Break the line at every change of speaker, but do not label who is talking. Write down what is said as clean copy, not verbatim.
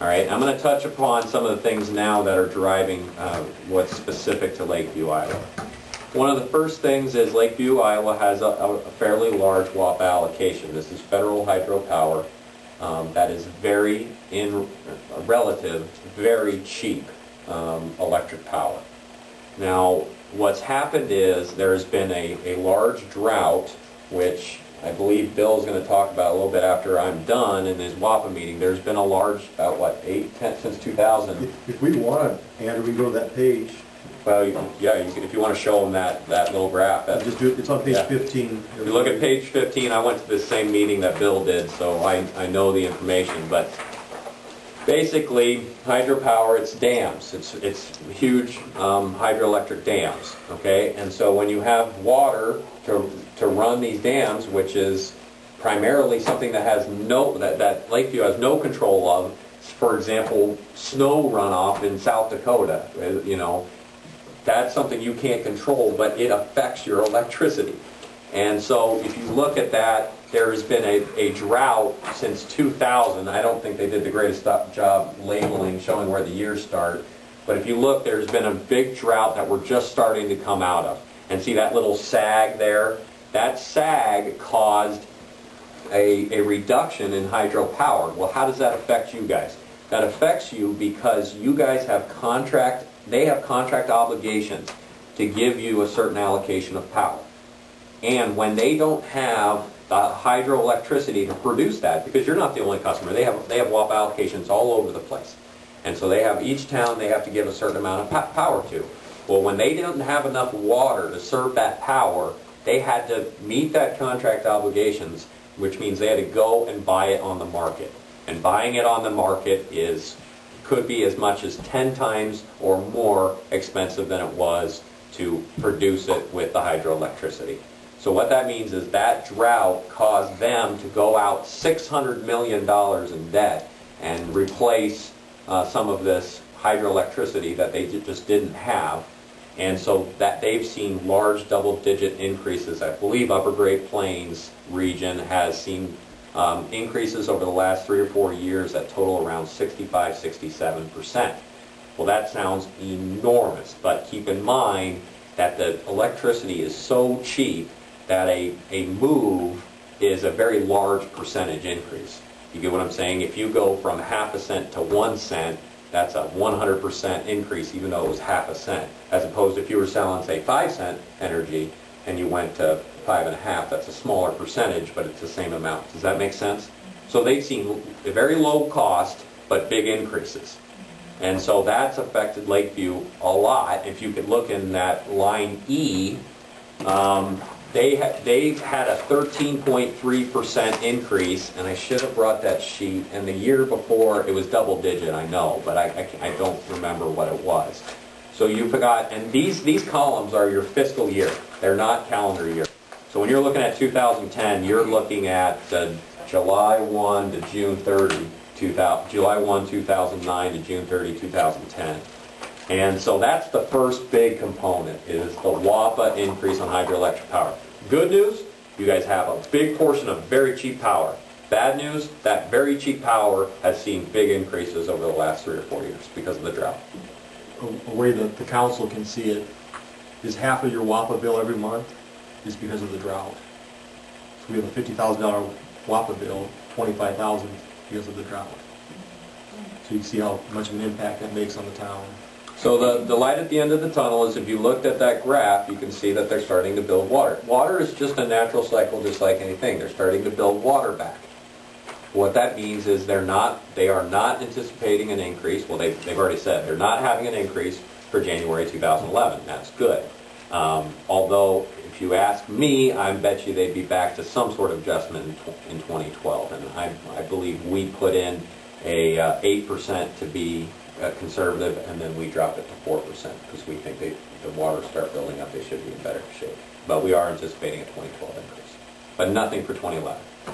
All right, I'm going to touch upon some of the things now that are driving what's specific to Lakeview, Iowa. One of the first things is Lakeview, Iowa has a fairly large WAPA allocation. This is federal hydropower that is very, in relative, very cheap electric power. Now, what's happened is there's been a large drought, which I believe Bill's going to talk about a little bit after I'm done in his WAPA meeting. There's been a large, about what, 10 since 2000.
If we want to, Andrew, we go to that page.
Well, yeah, if you want to show them that little graph.
Just do it. It's on page 15.
If you look at page 15, I went to the same meeting that Bill did, so I know the information. But basically, hydropower, it's dams. It's huge hydroelectric dams, okay? And so when you have water to run these dams, which is primarily something that has that Lakeview has no control of, for example, snow runoff in South Dakota, you know, that's something you can't control, but it affects your electricity. And so if you look at that, there has been a drought since 2000. I don't think they did the greatest job labeling, showing where the years start. But if you look, there's been a big drought that we're just starting to come out of. And see that little sag there? That sag caused a reduction in hydropower. Well, how does that affect you guys? That affects you because you guys have they have contract obligations to give you a certain allocation of power. And when they don't have the hydroelectricity to produce that, because you're not the only customer, they have WAPA allocations all over the place. And so they have, each town they have to give a certain amount of power to. Well, when they didn't have enough water to serve that power, they had to meet that contract obligations, which means they had to go and buy it on the market. And buying it on the market could be as much as 10 times or more expensive than it was to produce it with the hydroelectricity. So what that means is that drought caused them to go out $600 million in debt and replace some of this hydroelectricity that they just didn't have. And so that they've seen large double-digit increases. I believe Upper Great Plains region has seen increases over the last 3 or 4 years that total around 65–67%. Well, that sounds enormous, but keep in mind that the electricity is so cheap that a move is a very large percentage increase. You get what I'm saying? If you go from ½ cent to 1 cent, that's a 100% increase, even though it was ½ cent. As opposed to if you were selling, say, 5 cent energy and you went to 5.5, that's a smaller percentage, but it's the same amount. Does that make sense? So they've seen a very low cost, but big increases. And so that's affected Lakeview a lot. If you could look in that line E, they've had a 13.3% increase, and I should have brought that sheet. And the year before, it was double digit, I know, but I don't remember what it was. So you forgot, and these columns are your fiscal year. They're not calendar year. So when you're looking at 2010, you're looking at July 1 to June 30, July 1, 2009 to June 30, 2010. And so that's the first big component, is the WAPA increase on hydroelectric power. Good news, you guys have a big portion of very cheap power. Bad news, that very cheap power has seen big increases over the last 3 or 4 years because of the drought.
A way that the council can see it is half of your WAPA bill every month is because of the drought. So we have a $50,000 WAPA bill, $25,000 because of the drought. So you can see how much of an impact that makes on the town.
So the light at the end of the tunnel is, if you looked at that graph, you can see that they're starting to build water. Water is just a natural cycle, just like anything. They're starting to build water back. What that means is they are not anticipating an increase. Well, they've already said they're not having an increase for January 2011. That's good. Although, if you ask me, I bet you they'd be back to some sort of adjustment in 2012. And I believe we put in a 8% to be conservative, and then we dropped it to 4% because we think the water start building up, they should be in better shape. But we are anticipating a 2012 increase, but nothing for 2011.